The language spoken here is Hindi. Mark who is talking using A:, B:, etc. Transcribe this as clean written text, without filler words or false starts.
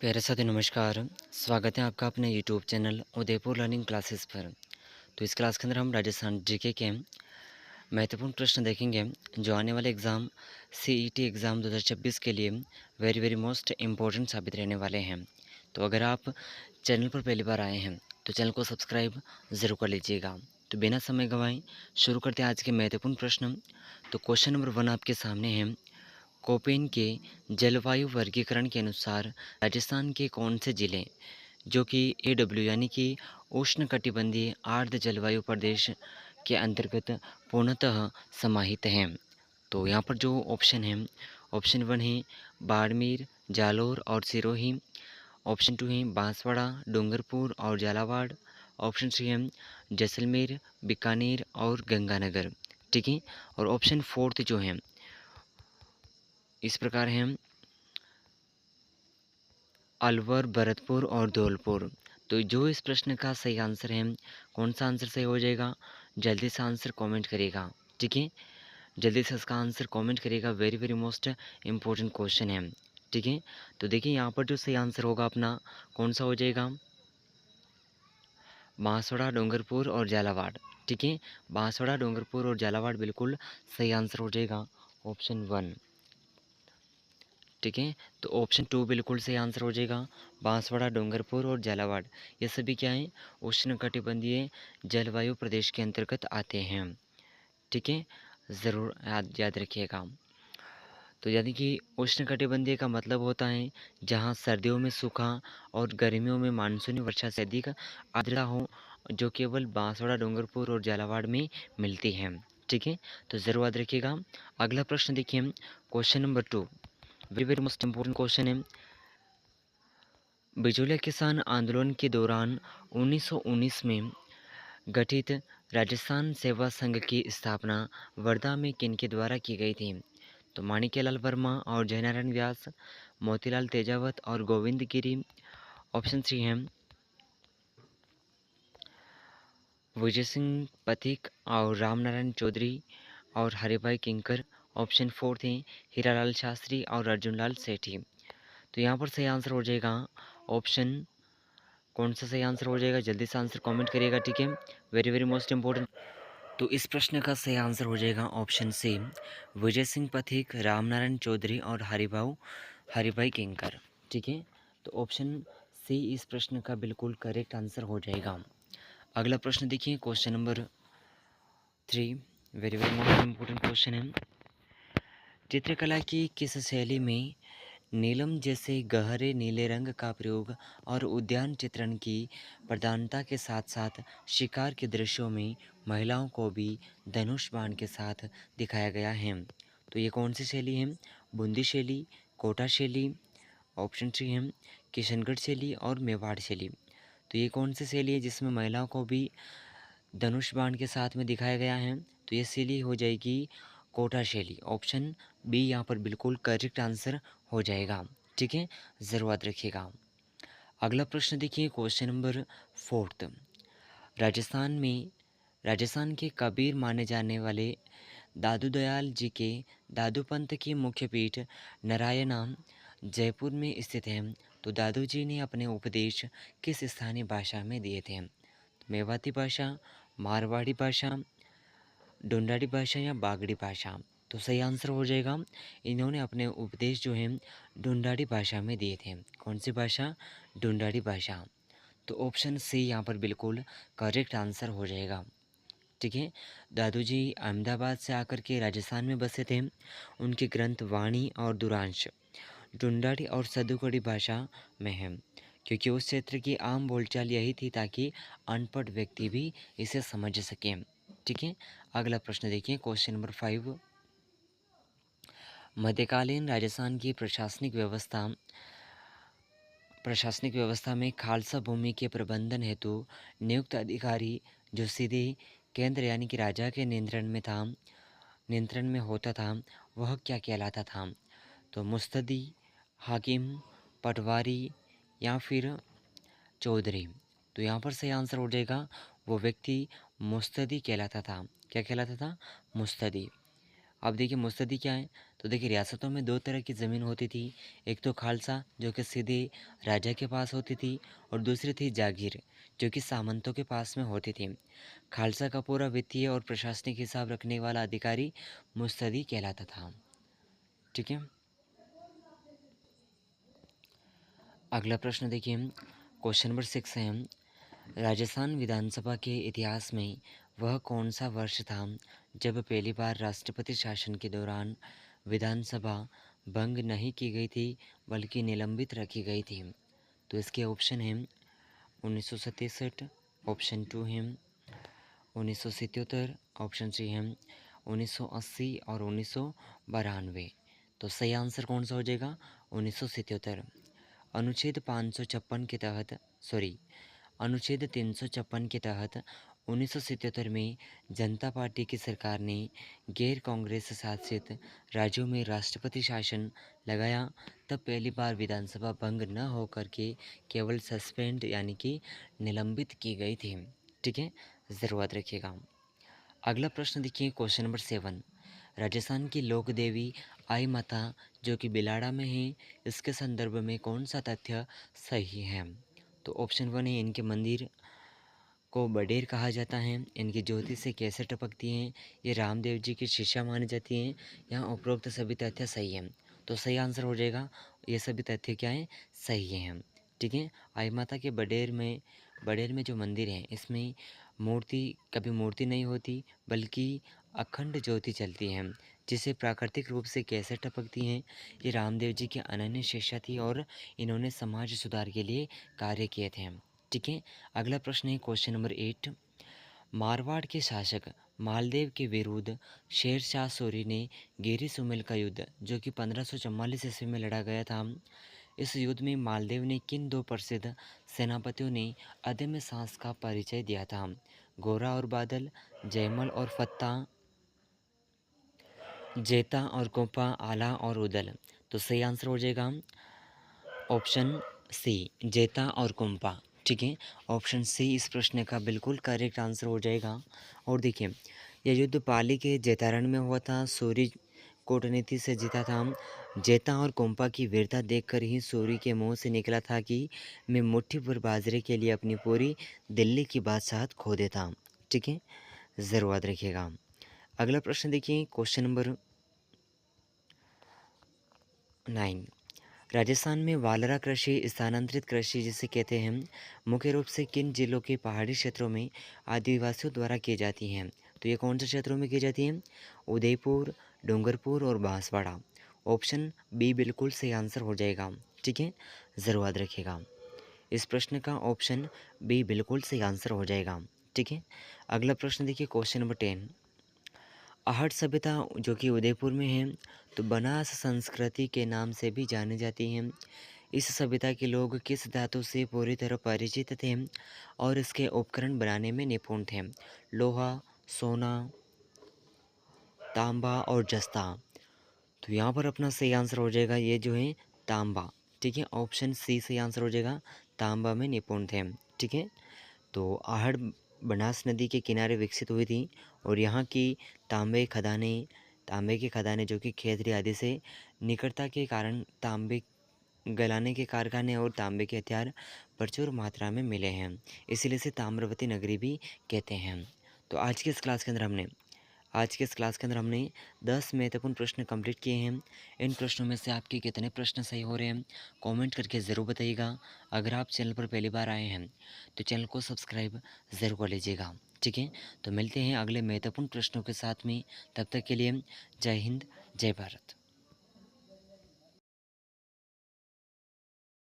A: प्यारे साथी नमस्कार। स्वागत है आपका अपने YouTube channel Udaipur learning classes पर। तो इस क्लास के अंदर हम राजस्थान जीके के महत्वपूर्ण प्रश्न देखेंगे जो आने वाले एग्ज़ाम सीईटी एग्ज़ाम 2026 के लिए वेरी वेरी मोस्ट इम्पोर्टेंट साबित रहने वाले हैं। तो अगर आप चैनल पर पहली बार आए हैं तो चैनल को सब्सक्राइब ज़रूर कर लीजिएगा। तो बिना समय गंवाए शुरू करते हैं आज के महत्वपूर्ण प्रश्न। तो क्वेश्चन नंबर 1 आपके सामने है। कोपेन के जलवायु वर्गीकरण के अनुसार राजस्थान के कौन से जिले जो कि AW यानी कि उष्णकटिबंधीय आर्द्र जलवायु प्रदेश के अंतर्गत पूर्णतः समाहित हैं। तो यहाँ पर जो ऑप्शन है, ऑप्शन 1 है बाड़मेर, जालोर और सिरोही। ऑप्शन 2 है बांसवाड़ा, डूंगरपुर और झालावाड़। ऑप्शन 3 है जैसलमेर, बीकानेर और गंगानगर। ठीक है। और ऑप्शन 4 जो है इस प्रकार है अलवर, भरतपुर और धौलपुर। तो जो इस प्रश्न का सही आंसर है, कौन सा आंसर सही हो जाएगा, जल्दी से आंसर कमेंट करिएगा। ठीक है, जल्दी से इसका आंसर कमेंट करिएगा। Very very most important question है। ठीक है, तो देखिए यहाँ पर जो सही आंसर होगा अपना कौन सा हो जाएगा, बांसवाड़ा, डूंगरपुर और झालावाड़। ठीक है, बांसवाड़ा, डूंगरपुर और झालावाड़ बिल्कुल सही आंसर हो जाएगा, ऑप्शन 1। ठीक है, तो ऑप्शन 2 बिल्कुल सही आंसर हो जाएगा, बांसवाड़ा, डूंगरपुर और झालावाड़। ये सभी क्या हैं, उष्णकटिबंधीय जलवायु प्रदेश के अंतर्गत आते हैं। ठीक है, ज़रूर याद रखिएगा। तो यानी कि उष्णकटिबंधीय का मतलब होता है जहाँ सर्दियों में सूखा और गर्मियों में मानसूनी वर्षा से अधिक आर्द्रता हो, जो केवल बांसवाड़ा, डूंगरपुर और झालावाड़ में मिलती है। ठीक है, तो ज़रूर याद रखिएगा। अगला प्रश्न देखिए, question number 2, very very most important question है। बिजोलिया किसान आंदोलन के दौरान 1919 में गठित राजस्थान सेवा संघ की स्थापना वर्धा में किनके द्वारा की गई थी। तो माणिक्यलाल वर्मा और जयनारायण व्यास, मोतीलाल तेजावत और गोविंद गिरी। ऑप्शन 3 है विजय सिंह पथिक और रामनारायण चौधरी और हरिभाई किंकर। ऑप्शन 4 थे हीरालाल शास्त्री और अर्जुनलाल सेठी। तो यहाँ पर सही आंसर हो जाएगा ऑप्शन, कौन सा सही आंसर हो जाएगा, जल्दी से आंसर कमेंट करिएगा। ठीक है, वेरी वेरी मोस्ट इम्पोर्टेंट। तो इस प्रश्न का सही आंसर हो जाएगा ऑप्शन सी, विजय सिंह पथिक, रामनारायण चौधरी और हरिभाई किंकर। ठीक है, तो ऑप्शन सी इस प्रश्न का बिल्कुल करेक्ट आंसर हो जाएगा। अगला प्रश्न देखिए, question number 3, very very most important question है। चित्रकला की किस शैली में नीलम जैसे गहरे नीले रंग का प्रयोग और उद्यान चित्रण की प्रधानता के साथ साथ शिकार के दृश्यों में महिलाओं को भी धनुष बाण के साथ दिखाया गया है। तो ये कौन सी शैली है, बूंदी शैली, कोटा शैली। ऑप्शन 3 है किशनगढ़ शैली और मेवाड़ शैली। तो ये कौन सी शैली है जिसमें महिलाओं को भी धनुष बाण के साथ में दिखाया गया है। तो ये शैली हो जाएगी कोटा शैली। ऑप्शन बी यहाँ पर बिल्कुल करेक्ट आंसर हो जाएगा। ठीक है, ज़रूर याद रखिएगा। अगला प्रश्न देखिए, क्वेश्चन नंबर 4। राजस्थान के कबीर माने जाने वाले दादू दयाल जी के दादू पंथ की मुख्य पीठ नारायणा जयपुर में स्थित है। तो दादू जी ने अपने उपदेश किस स्थानीय भाषा में दिए थे। मेवाती भाषा, मारवाड़ी भाषा, ढूंढाड़ी भाषा या बागड़ी भाषा। तो सही आंसर हो जाएगा, इन्होंने अपने उपदेश जो हैं ढूंढाड़ी भाषा में दिए थे। कौन सी भाषा, ढूंढाड़ी भाषा। तो ऑप्शन सी यहाँ पर बिल्कुल करेक्ट आंसर हो जाएगा। ठीक है, दादू जी अहमदाबाद से आकर के राजस्थान में बसे थे। उनके ग्रंथ वाणी और दुरांश ढूंढाड़ी और सदुकड़ी भाषा में है, क्योंकि उस क्षेत्र की आम बोलचाल यही थी ताकि अनपढ़ व्यक्ति भी इसे समझ सकें। ठीक है, अगला प्रश्न देखिए, क्वेश्चन नंबर 5। मध्यकालीन राजस्थान की प्रशासनिक व्यवस्था में खालसा भूमि के प्रबंधन हेतु नियुक्त अधिकारी जो सीधे केंद्र यानी कि राजा के नियंत्रण में होता था, वह क्या कहलाता था। तो मुस्तदी, हाकिम, पटवारी या फिर चौधरी। तो यहाँ पर सही आंसर हो जाएगा वो व्यक्ति मुस्तदी कहलाता था। क्या कहलाता था, मुस्तदी। अब देखिए मुस्तदी क्या है, तो देखिए रियासतों में दो तरह की ज़मीन होती थी। एक तो खालसा जो कि सीधे राजा के पास होती थी, और दूसरी थी जागीर जो कि सामंतों के पास में होती थी। खालसा का पूरा वित्तीय और प्रशासनिक हिसाब रखने वाला अधिकारी मुस्तदी कहलाता था। ठीक है, अगला प्रश्न देखिए, क्वेश्चन नंबर 6 है, राजस्थान विधानसभा के इतिहास में वह कौन सा वर्ष था जब पहली बार राष्ट्रपति शासन के दौरान विधानसभा भंग नहीं की गई थी बल्कि निलंबित रखी गई थी? तो इसके ऑप्शन हैं 1967, ऑप्शन 2 है 1977, ऑप्शन 3 है 1980 और 1992। तो सही आंसर कौन सा हो जाएगा? 1977। अनुच्छेद 556 के तहत, सॉरी, अनुच्छेद 356 के तहत 1977 में जनता पार्टी की सरकार ने गैर कांग्रेस शासित राज्यों में राष्ट्रपति शासन लगाया। तब पहली बार विधानसभा भंग न होकर के केवल सस्पेंड यानी कि निलंबित की गई थी। ठीक है, ज़रूर याद रखिएगा। अगला प्रश्न देखिए, क्वेश्चन नंबर 7, राजस्थान की लोक देवी आई माता जो कि बिलाड़ा में है, इसके संदर्भ में कौन सा तथ्य सही है? तो ऑप्शन 1 है, इनके मंदिर को बडेर कहा जाता है, इनकी ज्योति से कैसे टपकती हैं, ये रामदेव जी की शिष्या मानी जाती हैं, यहाँ उपरोक्त सभी तथ्य सही हैं। तो सही आंसर हो जाएगा, ये सभी तथ्य क्या हैं? सही हैं। ठीक है, आई माता के बडेर में जो मंदिर है, इसमें कभी मूर्ति नहीं होती बल्कि अखंड ज्योति चलती है, जिसे प्राकृतिक रूप से कैसे टपकती हैं, ये रामदेव जी की अनन्य शिष्या थी और इन्होंने समाज सुधार के लिए कार्य किए थे। ठीक है, अगला प्रश्न है क्वेश्चन नंबर 8, मारवाड़ के शासक मालदेव के विरुद्ध शेर शाह सूरी ने गिरी सुमेल का युद्ध जो कि 1544 ईस्वी में लड़ा गया था, इस युद्ध में मालदेव ने किन दो प्रसिद्ध सेनापतियों ने अदम्य साहस का परिचय दिया था? गोरा और बादल, जयमल और फत्ता, जेता और कोपा, आला और उदल। तो सही आंसर हो जाएगा ऑप्शन सी, जेता और कुंपा। ठीक है, ऑप्शन सी इस प्रश्न का बिल्कुल करेक्ट आंसर हो जाएगा। और देखिए, यह युद्ध पाली के जेतारण में हुआ था, सूरी कूटनीति से जीता था। जेता और कुंपा की वीरता देखकर ही सूरी के मुंह से निकला था कि मैं मुट्ठी भर बाजरे के लिए अपनी पूरी दिल्ली की बादशाहत खो देता। ठीक है, ज़रूर याद रखिएगा। अगला प्रश्न देखिए, क्वेश्चन नंबर 9, राजस्थान में वालरा कृषि स्थानांतरित कृषि जिसे कहते हैं, मुख्य रूप से किन जिलों के पहाड़ी क्षेत्रों में आदिवासियों द्वारा की जाती हैं? तो ये कौन से क्षेत्रों में की जाती हैं? उदयपुर, डूंगरपुर और बांसवाड़ा। ऑप्शन बी बिल्कुल सही आंसर हो जाएगा। ठीक है, ज़रूर याद रखिएगा, इस प्रश्न का ऑप्शन बी बिल्कुल सही आंसर हो जाएगा। ठीक है, अगला प्रश्न देखिए, क्वेश्चन नंबर 10, आहट सभ्यता जो कि उदयपुर में है, तो बनास संस्कृति के नाम से भी जानी जाती है। इस सभ्यता के लोग किस धातु से पूरी तरह परिचित थे और इसके उपकरण बनाने में निपुण थे? लोहा, सोना, तांबा और जस्ता। तो यहाँ पर अपना सही आंसर हो जाएगा ये जो है तांबा। ठीक है, ऑप्शन सी सही आंसर हो जाएगा, तांबा में निपुण थे। ठीक है, तो आहड़ बनास नदी के किनारे विकसित हुई थी और यहाँ की तांबे की खदानें जो कि खेतरी आदि से निकटता के कारण तांबे गलाने के कारखाने और तांबे के हथियार प्रचुर मात्रा में मिले हैं, इसीलिए इसे ताम्रवती नगरी भी कहते हैं। तो आज के इस क्लास के अंदर हमने 10 महत्वपूर्ण प्रश्न कंप्लीट किए हैं। इन प्रश्नों में से आपके कितने प्रश्न सही हो रहे हैं कमेंट करके ज़रूर बताइएगा। अगर आप चैनल पर पहली बार आए हैं तो चैनल को सब्सक्राइब ज़रूर कर लीजिएगा। ठीक है, तो मिलते हैं अगले महत्वपूर्ण प्रश्नों के साथ में, तब तक के लिए जय हिंद, जय भारत।